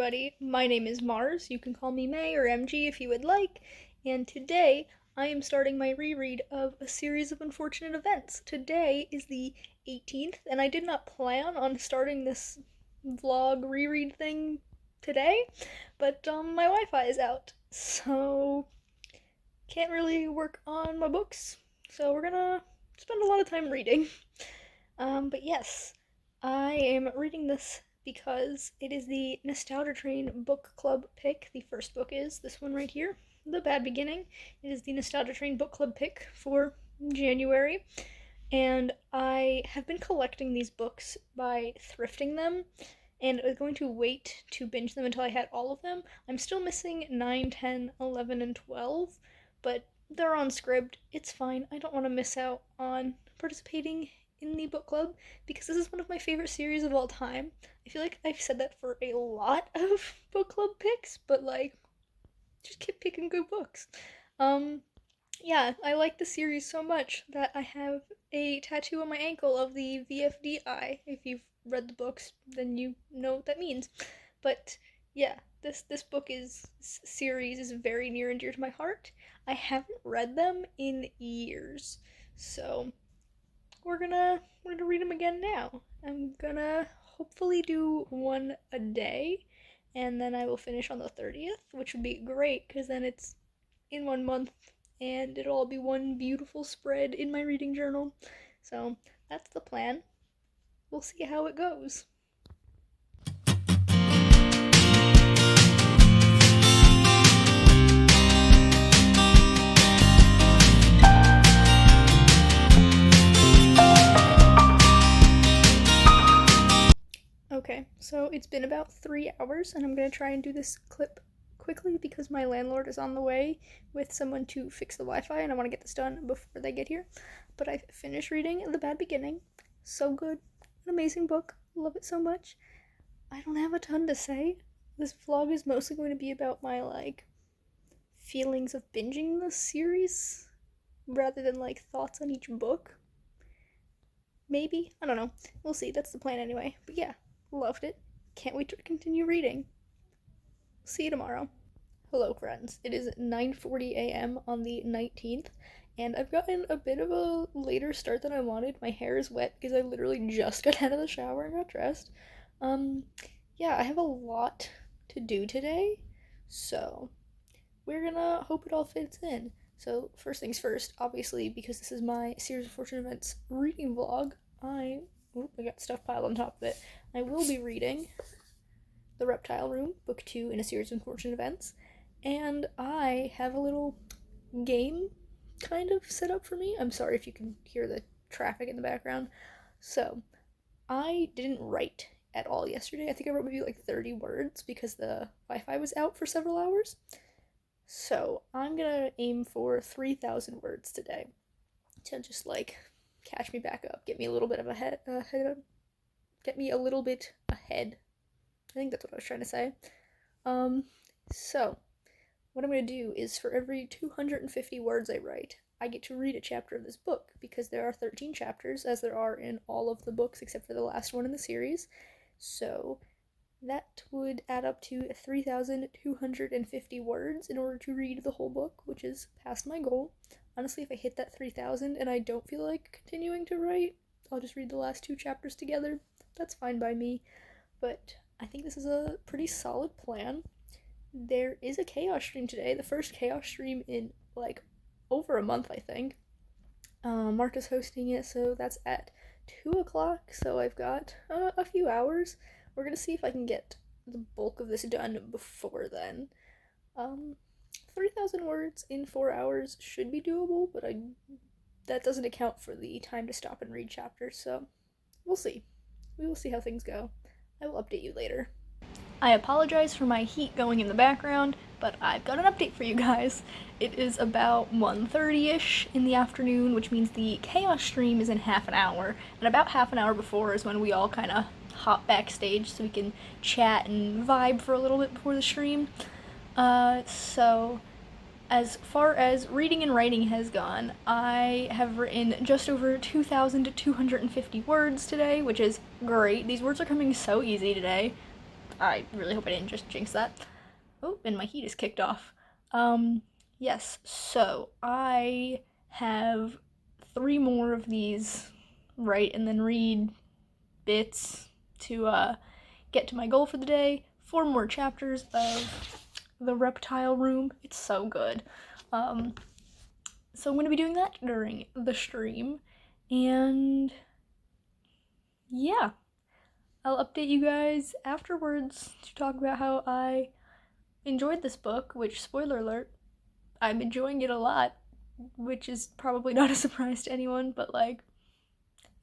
everybody. My name is Mars. You can call me May or MG if you would like. And today I am starting my reread of A Series of Unfortunate Events. Today is the 18th, and I did not plan on starting this vlog reread thing today, but my Wi-Fi is out, so can't really work on my books. So we're gonna spend a lot of time reading. But yes, I am reading this because it is the Nostalgia Train book club pick. The first book is this one right here, The Bad Beginning. It is the Nostalgia Train book club pick for January, and I have been collecting these books by thrifting them, and I was going to wait to binge them until I had all of them. I'm still missing 9, 10, 11, and 12, but they're on Scribd. It's fine. I don't want to miss out on participating in the book club because this is one of my favorite series of all time. I feel like I've said that for a lot of book club picks, but just keep picking good books. Yeah, I like the series so much that I have a tattoo on my ankle of the VFDI. If you've read the books, then you know what that means. But yeah, this series is very near and dear to my heart. I haven't read them in years, so we're gonna read them again now. I'm gonna hopefully do one a day, and then I will finish on the 30th, which would be great because then it's in 1 month and it'll all be one beautiful spread in my reading journal. So that's the plan. We'll see how it goes. Okay, so it's been about 3 hours, and I'm gonna try and do this clip quickly because my landlord is on the way with someone to fix the Wi-Fi, and I want to get this done before they get here. But I've finished reading The Bad Beginning. So good. An amazing book. Love it so much. I don't have a ton to say. This vlog is mostly going to be about my, feelings of binging this series rather than, thoughts on each book. Maybe? I don't know. We'll see. That's the plan anyway. But yeah. Loved it. Can't wait to continue reading. See you tomorrow. Hello, friends. It is 9:40 a.m. on the 19th, and I've gotten a bit of a later start than I wanted. My hair is wet because I literally just got out of the shower and got dressed. Yeah, I have a lot to do today, so we're gonna hope it all fits in. So, first things first, obviously, because this is my Series of Fortunate Events reading vlog, I got stuff piled on top of it. I will be reading The Reptile Room, Book 2 in A Series of Unfortunate Events, and I have a little game kind of set up for me. I'm sorry if you can hear the traffic in the background. So, I didn't write at all yesterday. I think I wrote maybe 30 words because the Wi-Fi was out for several hours. So, I'm gonna aim for 3,000 words today to just catch me back up, get me a little bit ahead. Get me a little bit ahead. I think that's what I was trying to say. So what I'm going to do is for every 250 words I write, I get to read a chapter of this book, because there are 13 chapters, as there are in all of the books except for the last one in the series. So that would add up to 3,250 words in order to read the whole book, which is past my goal. Honestly, if I hit that 3,000 and I don't feel like continuing to write, I'll just read the last 2 chapters together. That's fine by me, but I think this is a pretty solid plan. There is a chaos stream today, the first chaos stream in over a month, I think. Marta's hosting it, so that's at 2 o'clock, so I've got a few hours. We're gonna see if I can get the bulk of this done before then. 3,000 words in 4 hours should be doable, but that doesn't account for the time to stop and read chapters, so we'll see. We will see how things go. I will update you later. I apologize for my heat going in the background, but I've got an update for you guys. It is about 1:30ish in the afternoon, which means the chaos stream is in half an hour, and about half an hour before is when we all kind of hop backstage so we can chat and vibe for a little bit before the stream. So as far as reading and writing has gone, I have written just over 2,250 words today, which is great. These words are coming so easy today. I really hope I didn't just jinx that. Oh, and my heat is kicked off. Yes, so I have 3 more of these write and then read bits to get to my goal for the day. 4 more chapters of The Reptile Room. It's so good. So I'm going to be doing that during the stream. And yeah, I'll update you guys afterwards to talk about how I enjoyed this book, which, spoiler alert, I'm enjoying it a lot, which is probably not a surprise to anyone, but like,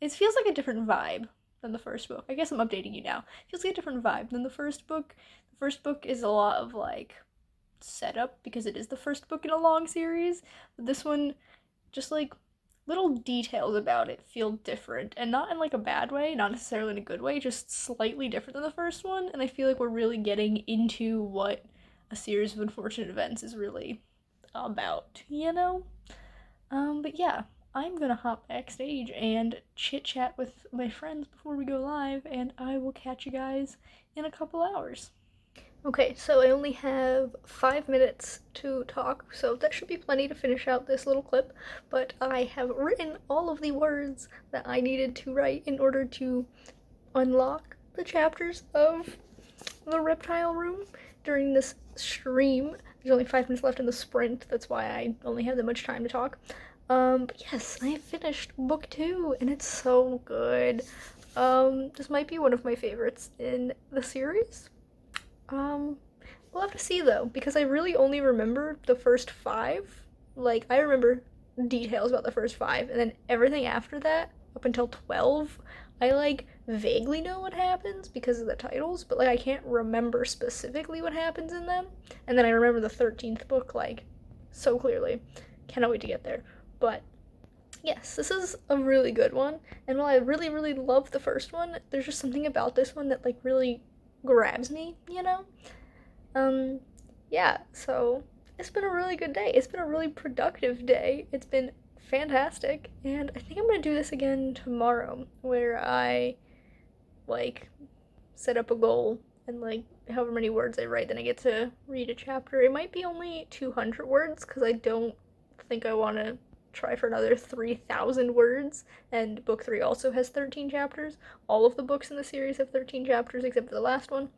it feels like a different vibe than the first book. I guess I'm updating you now. It feels like a different vibe than the first book. The first book is a lot of like setup because it is the first book in a long series, but this one, just like little details about it feel different, and not in like a bad way, not necessarily in a good way, just slightly different than the first one, and I feel like we're really getting into what a series of unfortunate events is really about, you know? But yeah, I'm gonna hop backstage and chit chat with my friends before we go live, and I will catch you guys in a couple hours. Okay, so I only have 5 minutes to talk, so that should be plenty to finish out this little clip, but I have written all of the words that I needed to write in order to unlock the chapters of The Reptile Room during this stream. There's only 5 minutes left in the sprint, that's why I only have that much time to talk. But yes, I have finished book 2, and it's so good. This might be one of my favorites in the series. We'll have to see though, because I really only remember the first 5. Like, I remember details about the first 5, and then everything after that, up until 12, I like vaguely know what happens because of the titles, but like I can't remember specifically what happens in them. And then I remember the 13th book like so clearly. Cannot wait to get there. But yes, this is a really good one. And while I really, really love the first one, there's just something about this one that like really grabs me, you know? Yeah, so it's been a really good day. It's been a really productive day. It's been fantastic. And I think I'm gonna do this again tomorrow, where I like set up a goal and like however many words I write, then I get to read a chapter. It might be only 200 words because I don't think I want to try for another 3,000 words, and book 3 also has 13 chapters. All of the books in the series have 13 chapters except for the last one.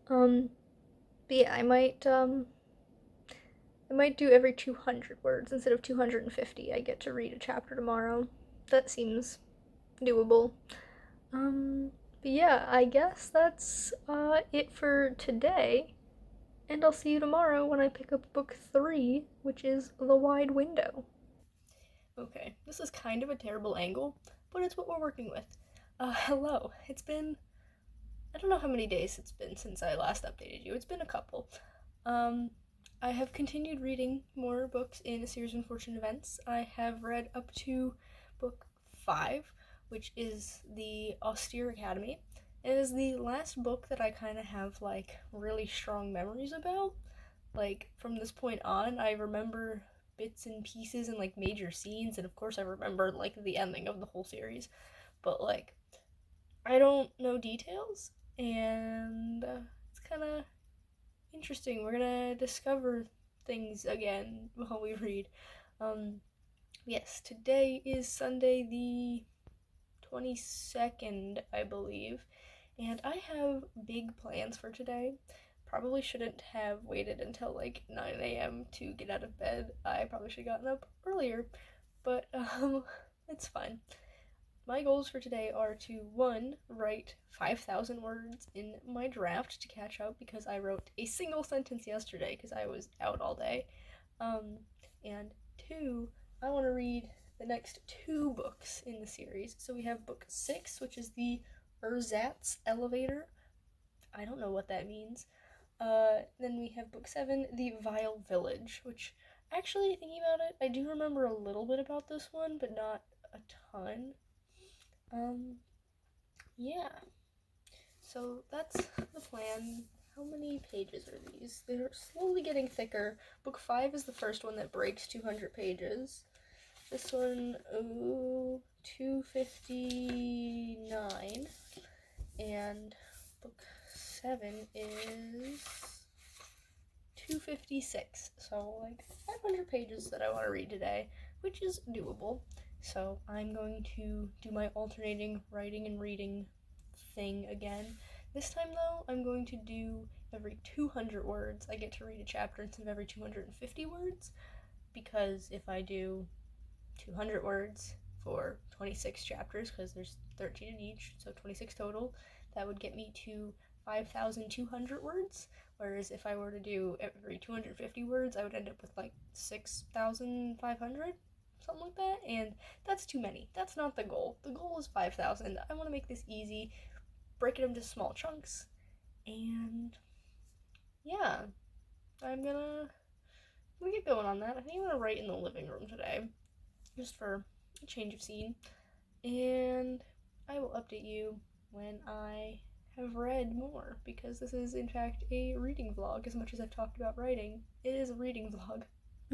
But yeah, I might do every 200 words instead of 250. I get to read a chapter tomorrow. That seems doable. But yeah, I guess that's it for today. And I'll see you tomorrow when I pick up book 3, which is The Wide Window. Okay, this is kind of a terrible angle, but it's what we're working with. Hello. It's been, I don't know how many days it's been since I last updated you. It's been a couple. I have continued reading more books in a series of unfortunate events. I have read up to book 5, which is The Austere Academy. It is the last book that I kind of have, like, really strong memories about. Like, from this point on, I remember bits and pieces and, like, major scenes, and of course I remember, like, the ending of the whole series. But, like, I don't know details, and it's kind of interesting. We're gonna discover things again while we read. Yes, today is Sunday the 22nd, I believe, and I have big plans for today. Probably shouldn't have waited until like 9 a.m. to get out of bed. I probably should have gotten up earlier, but it's fine. My goals for today are to 1, write 5,000 words in my draft to catch up because I wrote a single sentence yesterday because I was out all day. And 2, I want to read the next 2 books in the series. So we have book 6, which is the Ersatz Elevator. I don't know what that means. Then we have book 7, The Vile Village, which actually, thinking about it, I do remember a little bit about this one, but not a ton. Yeah. So that's the plan. How many pages are these? They're slowly getting thicker. Book 5 is the first one that breaks 200 pages. This one, 259. And book 7 is 256, so like 500 pages that I want to read today, which is doable. So I'm going to do my alternating writing and reading thing again. This time though, I'm going to do every 200 words I get to read a chapter instead of every 250 words, because if I do 200 words for 26 chapters, because there's 13 in each, so 26 total, that would get me to 5,200 words, whereas if I were to do every 250 words, I would end up with like 6,500, something like that, and that's too many. That's not the goal. The goal is 5,000. I want to make this easy, break it into small chunks, and yeah, I'm gonna get going on that. I think I'm gonna write in the living room today, just for a change of scene, and I will update you when I have read more, because this is in fact a reading vlog. As much as I've talked about writing, it is a reading vlog.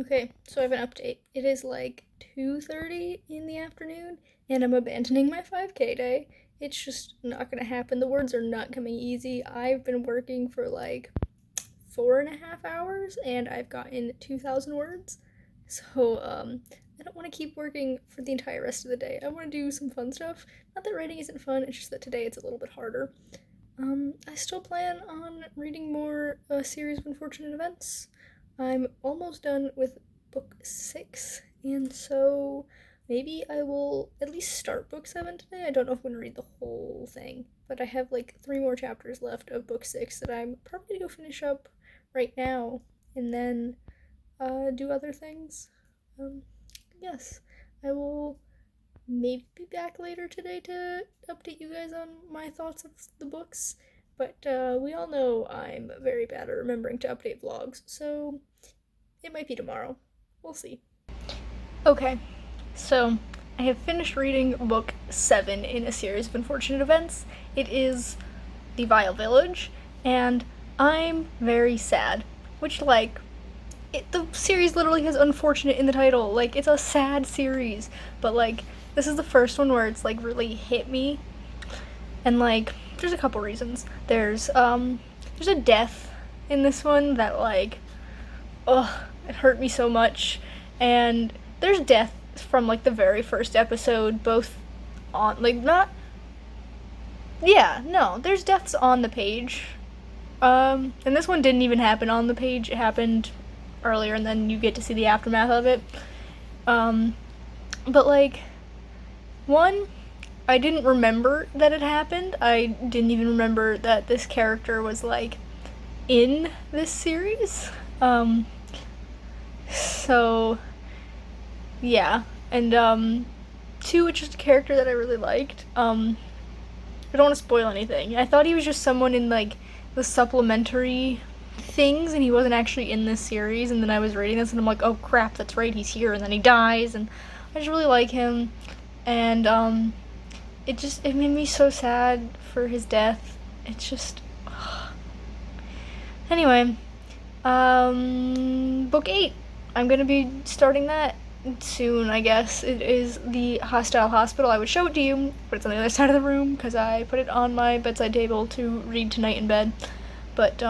Okay, so I have an update. It is like 2:30 in the afternoon, and I'm abandoning my 5K day. It's just not gonna happen. The words are not coming easy. I've been working for like 4.5 hours, and I've gotten 2,000 words. So, I don't want to keep working for the entire rest of the day. I want to do some fun stuff. Not that writing isn't fun, it's just that today it's a little bit harder. I still plan on reading more A Series of Unfortunate Events. I'm almost done with book 6, and so maybe I will at least start book 7 today. I don't know if I'm going to read the whole thing, but I have like 3 more chapters left of book 6 that I'm probably going to go finish up right now, and then do other things. Yes, I will maybe be back later today to update you guys on my thoughts of the books, but we all know I'm very bad at remembering to update vlogs, so it might be tomorrow. We'll see. Okay, so I have finished reading book 7 in A Series of Unfortunate Events. It is The Vile Village, and I'm very sad, which, like, the series literally has unfortunate in the title. Like, it's a sad series, but like, this is the first one where it's like really hit me, and like, there's a couple reasons. There's a death in this one that like, it hurt me so much, and there's death from like the very first episode, both on like there's deaths on the page, and this one didn't even happen on the page. It happened earlier, and then you get to see the aftermath of it. But like, one, I didn't remember that it happened. I didn't even remember that this character was like in this series. So yeah, and two, it's just a character that I really liked. I don't want to spoil anything. I thought he was just someone in like the supplementary things, and he wasn't actually in this series, and then I was reading this and I'm like, oh crap, that's right, he's here, and then he dies, and I just really like him, and it made me so sad for his death. It's just anyway, book 8, I'm gonna be starting that soon, I guess. It is The Hostile Hospital. I would show it to you, but it's on the other side of the room because I put it on my bedside table to read tonight in bed, but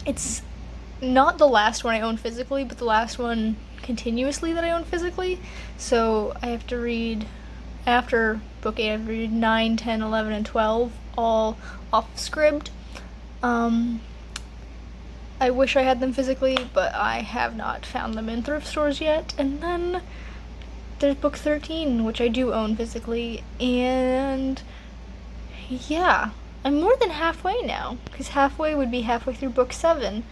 it's not the last one I own physically, but the last one continuously that I own physically. So I have to read, after book 8, I have to read 9, 10, 11, and 12, all off script. I wish I had them physically, but I have not found them in thrift stores yet. And then there's book 13, which I do own physically, and yeah, I'm more than halfway now, because halfway would be halfway through book 7.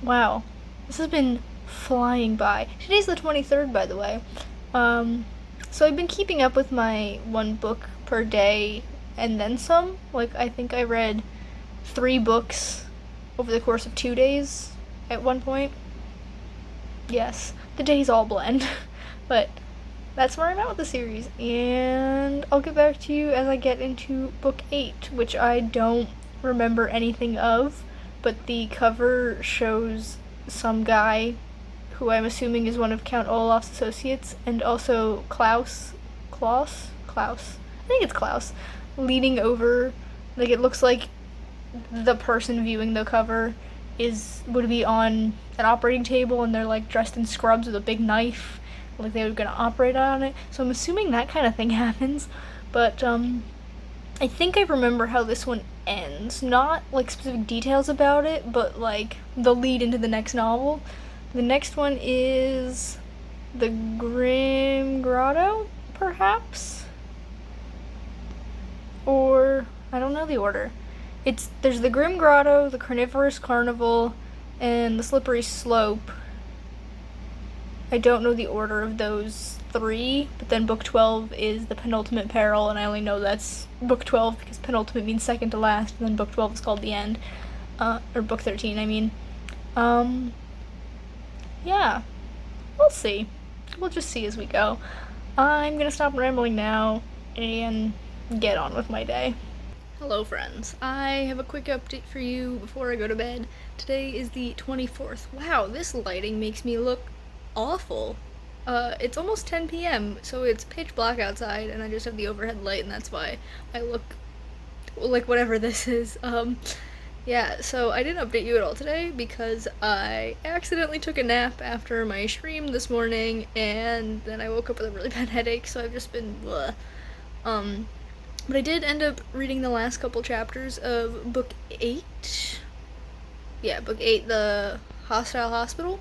Wow, this has been flying by. Today's the 23rd, by the way. So I've been keeping up with my 1 book per day, and then some. Like, I think I read 3 books over the course of 2 days at one point. Yes, the days all blend, but that's where I'm at with the series, and I'll get back to you as I get into book 8, which I don't remember anything of, but the cover shows some guy who I'm assuming is one of Count Olaf's associates, and also Klaus, I think it's Klaus, leaning over, like, it looks like the person viewing the cover would be on an operating table and they're like dressed in scrubs with a big knife, like they were gonna operate on it. So I'm assuming that kind of thing happens. But I think I remember how this one ends. Not like specific details about it, but like the lead into the next novel. The next one is the Grim Grotto, perhaps? Or I don't know the order. There's the Grim Grotto, the Carnivorous Carnival, and the Slippery Slope. I don't know the order of those three, but then book 12 is the Penultimate Peril, and I only know that's book 12 because penultimate means second to last, and then book 12 is called the end. Or book 13, I mean. Yeah. We'll see. We'll just see as we go. I'm gonna stop rambling now and get on with my day. Hello friends, I have a quick update for you before I go to bed. Today is the 24th. Wow, this lighting makes me look awful. It's almost 10 p.m., so it's pitch black outside, and I just have the overhead light, and that's why I look like whatever this is. Yeah, so I didn't update you at all today because I accidentally took a nap after my stream this morning, and then I woke up with a really bad headache, so I've just been bleh. But I did end up reading the last couple chapters of book 8. Yeah, book 8, The Hostile Hospital.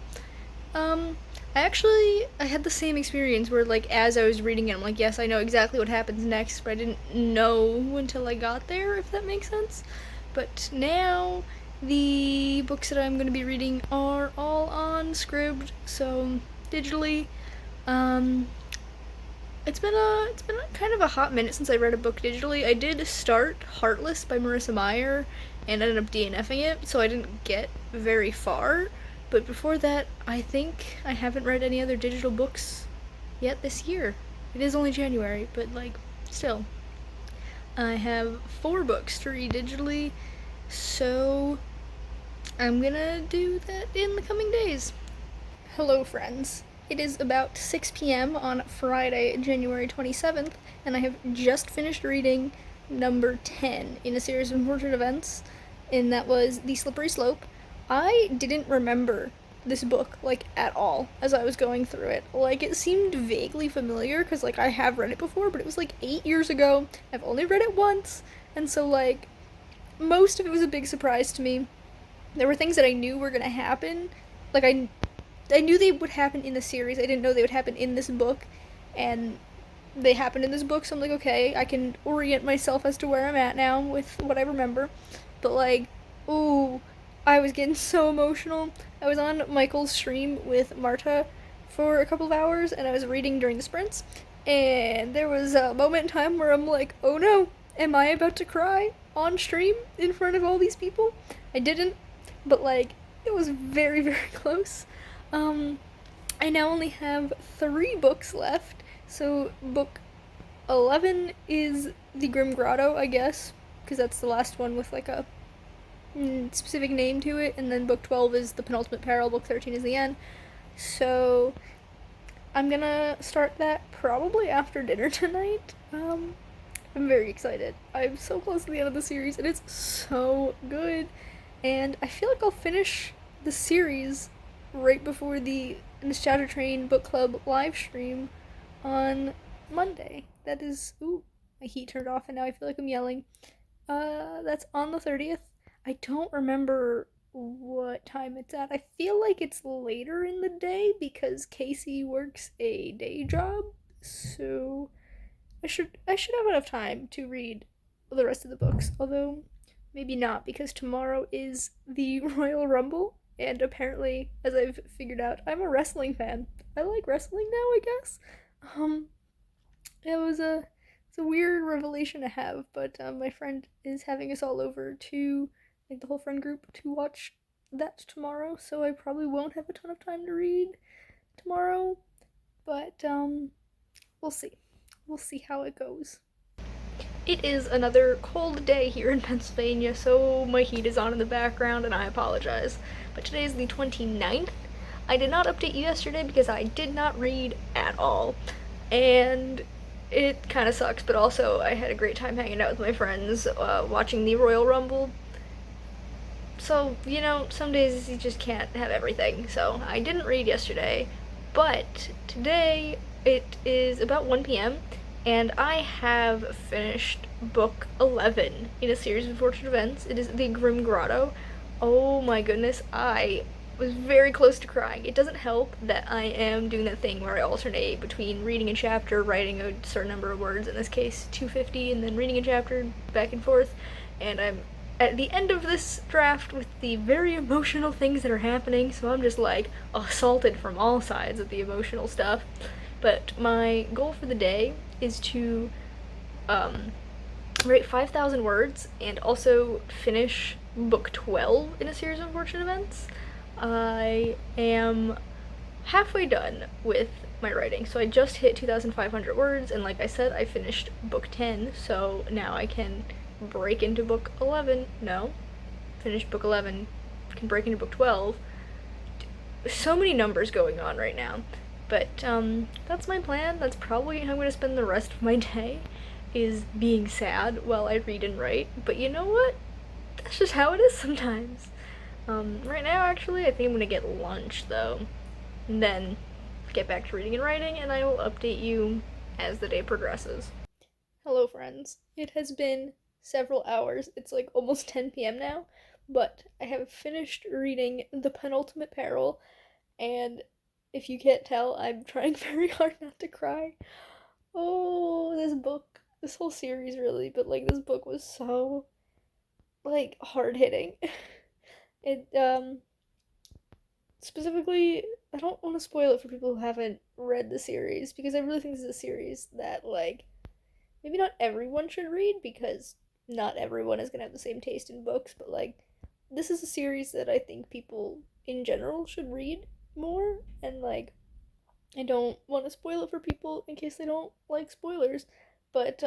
I had the same experience where, like, as I was reading it, I'm like, yes, I know exactly what happens next, but I didn't know until I got there, if that makes sense. But now, the books that I'm going to be reading are all on Scribd, so digitally. It's been kind of a hot minute since I read a book digitally. I did start Heartless by Marissa Meyer and ended up DNFing it, so I didn't get very far. But before that, I think I haven't read any other digital books yet this year. It is only January, but like, still. I have 4 books to read digitally, so I'm gonna do that in the coming days. Hello friends. It is about 6 p.m. on Friday, January 27th, and I have just finished reading number 10 in a series of unfortunate events, and that was The Slippery Slope. I didn't remember this book, like, at all as I was going through it. Like, it seemed vaguely familiar, because, like, I have read it before, but it was, like, 8 years ago. I've only read it once, and so, like, most of it was a big surprise to me. There were things that I knew were gonna happen. Like, I knew they would happen in the series. I didn't know they would happen in this book, and they happened in this book, so I'm like, okay, I can orient myself as to where I'm at now with what I remember. But, like, ooh, I was getting so emotional. I was on Michael's stream with Marta for a couple of hours, and I was reading during the sprints, and there was a moment in time where I'm like, oh no, am I about to cry on stream in front of all these people? I didn't, but, like, it was very, very close. I now only have 3 books left, so book 11 is The Grim Grotto, I guess, because that's the last one with, like, a specific name to it, and then book 12 is The Penultimate Peril, book 13 is the end. So I'm gonna start that probably after dinner tonight. I'm very excited. I'm so close to the end of the series, and it's so good. And I feel like I'll finish the series right before the Nostalgia Train Book Club live stream on Monday. That is, ooh, my heat turned off and now I feel like I'm yelling. That's on the 30th. I don't remember what time it's at. I feel like it's later in the day because Casey works a day job, so I should have enough time to read the rest of the books, although maybe not, because tomorrow is the Royal Rumble, and apparently, as I've figured out, I'm a wrestling fan. I like wrestling now, I guess. It's a weird revelation to have, but my friend is having us all over to, like, the whole friend group to watch that tomorrow, so I probably won't have a ton of time to read tomorrow, but we'll see. We'll see how it goes. It is another cold day here in Pennsylvania, so my heat is on in the background, and I apologize. But today is the 29th. I did not update you yesterday because I did not read at all, and it kind of sucks, but also I had a great time hanging out with my friends, watching the Royal Rumble, So, some days you just can't have everything. So, I didn't read yesterday, but today it is about 1 p.m., and I have finished book 11 in a series of unfortunate events. It is The Grim Grotto. Oh my goodness, I was very close to crying. It doesn't help that I am doing that thing where I alternate between reading a chapter, writing a certain number of words, in this case 250, and then reading a chapter back and forth, and I'm at the end of this draft with the very emotional things that are happening, so I'm just like assaulted from all sides of the emotional stuff. But my goal for the day is to um, write 5,000 words and also finish book 12 in a series of unfortunate events. I am halfway done with my writing, so I just hit 2,500 words, and like I said, I finished book 10, so now I can break into book 11. No, finish book 11, can break into book 12. So many numbers going on right now. But that's my plan. That's probably how I'm going to spend the rest of my day, is being sad while I read and write. But you know what? That's just how it is sometimes. Right now, actually, I think I'm going to get lunch, though. And then get back to reading and writing, and I will update you as the day progresses. Hello, friends. It has been several hours. It's like almost 10 p.m. now, but I have finished reading The Penultimate Peril, and if you can't tell, I'm trying very hard not to cry. Oh, this book, this whole series really, but like this book was so like hard hitting. It specifically, I don't want to spoil it for people who haven't read the series because I really think this is a series that like maybe not everyone should read because not everyone is going to have the same taste in books, but like this is a series that I think people in general should read more, and like I don't want to spoil it for people in case they don't like spoilers, but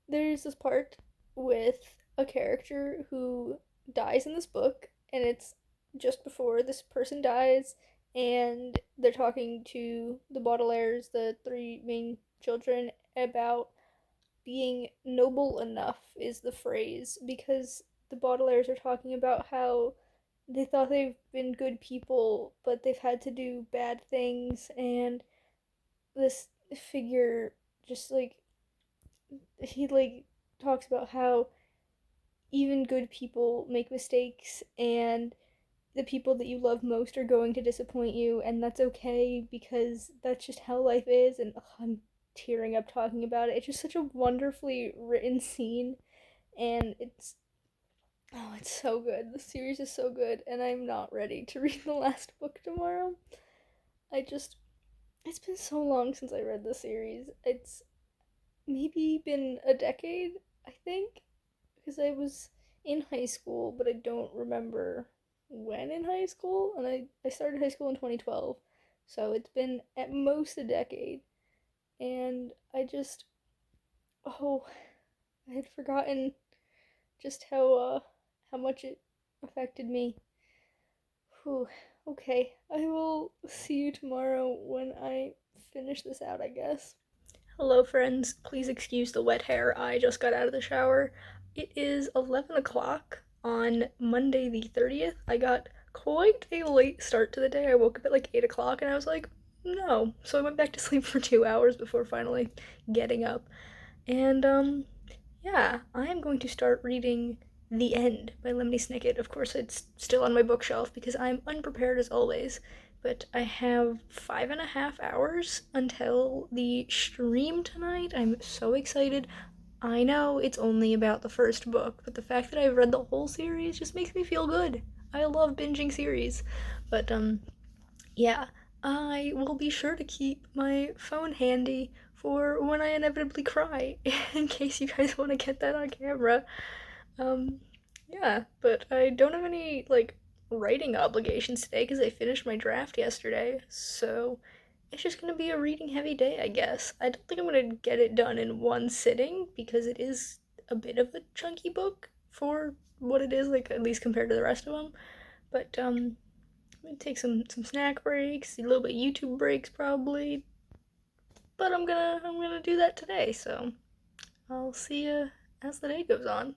there's this part with a character who dies in this book, and it's just before this person dies, and they're talking to the Baudelaires, the three main children, about being noble enough is the phrase, because the Baudelaires are talking about how they thought they've been good people, but they've had to do bad things, and this figure just like he like talks about how even good people make mistakes, and the people that you love most are going to disappoint you, and that's okay because that's just how life is. And I'm tearing up talking about it. It's just such a wonderfully written scene, and it's so good. The series is so good, and I'm not ready to read the last book tomorrow. I just it's been so long since I read the series. It's maybe been a decade, I think, because I was in high school, but I don't remember when in high school, and I started high school in 2012, so it's been at most a decade, and oh, I had forgotten just how much it affected me. Whew. Okay, I will see you tomorrow when I finish this out, I guess. Hello, friends. Please excuse the wet hair. I just got out of the shower. It is 11 o'clock on Monday the 30th. I got quite a late start to the day. I woke up at like 8 o'clock and I was like, no. So I went back to sleep for 2 hours before finally getting up. And, yeah, I am going to start reading The End by Lemony Snicket. Of course, it's still on my bookshelf because I'm unprepared as always, but I have 5.5 hours until the stream tonight. I'm so excited. I know it's only about the first book, but the fact that I've read the whole series just makes me feel good. I love binging series. But, yeah, I will be sure to keep my phone handy for when I inevitably cry, in case you guys want to get that on camera. Um, yeah, but I don't have any, like, writing obligations today because I finished my draft yesterday, so it's just gonna be a reading heavy day, I guess. I don't think I'm gonna get it done in one sitting because it is a bit of a chunky book for what it is, like, at least compared to the rest of them. But, I'm gonna take some snack breaks, a little bit of YouTube breaks probably, but I'm gonna do that today. So I'll see you as the day goes on.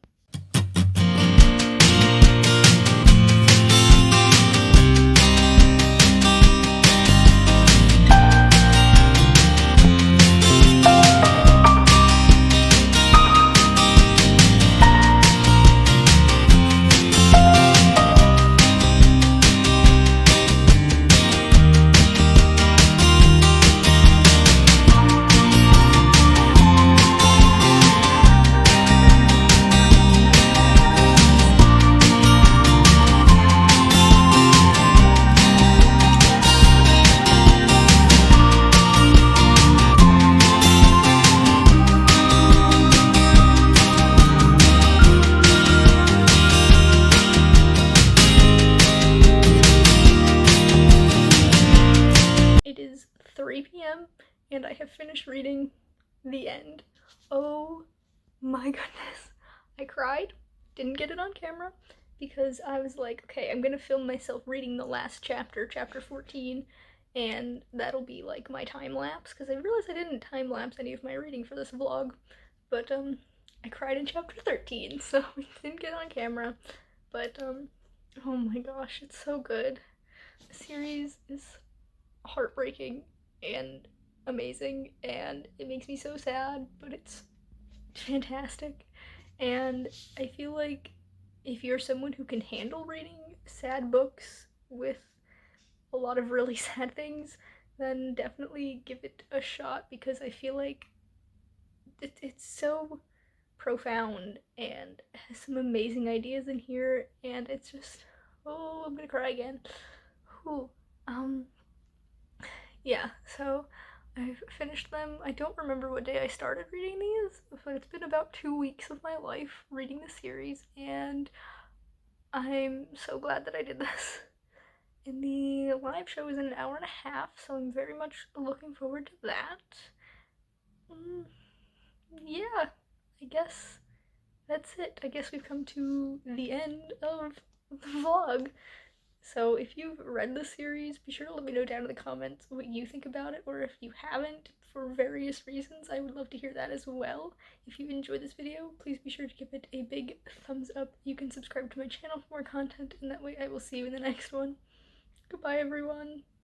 It is 3 p.m. and I have finished reading the end. Oh my goodness. I cried, didn't get it on camera, because I was like, okay, I'm gonna film myself reading the last chapter, chapter 14, and that'll be like my time lapse, because I realized I didn't time lapse any of my reading for this vlog, but I cried in chapter 13, so we didn't get it on camera, but oh my gosh, it's so good. The series is heartbreaking and amazing, and it makes me so sad, but it's fantastic. And I feel like if you're someone who can handle reading sad books with a lot of really sad things, then definitely give it a shot, because I feel like it's so profound and has some amazing ideas in here, and it's just, oh, I'm gonna cry again. Whew. Um, yeah, so I've finished them. I don't remember what day I started reading these, but it's been about 2 weeks of my life reading the series, and I'm so glad that I did this. And the live show is in an hour and a half, so I'm very much looking forward to that. Mm, yeah, I guess that's it. I guess we've come to the end of the vlog. So if you've read the series, be sure to let me know down in the comments what you think about it, or if you haven't for various reasons, I would love to hear that as well. If you enjoyed this video, please be sure to give it a big thumbs up. You can subscribe to my channel for more content, and that way I will see you in the next one. Goodbye, everyone.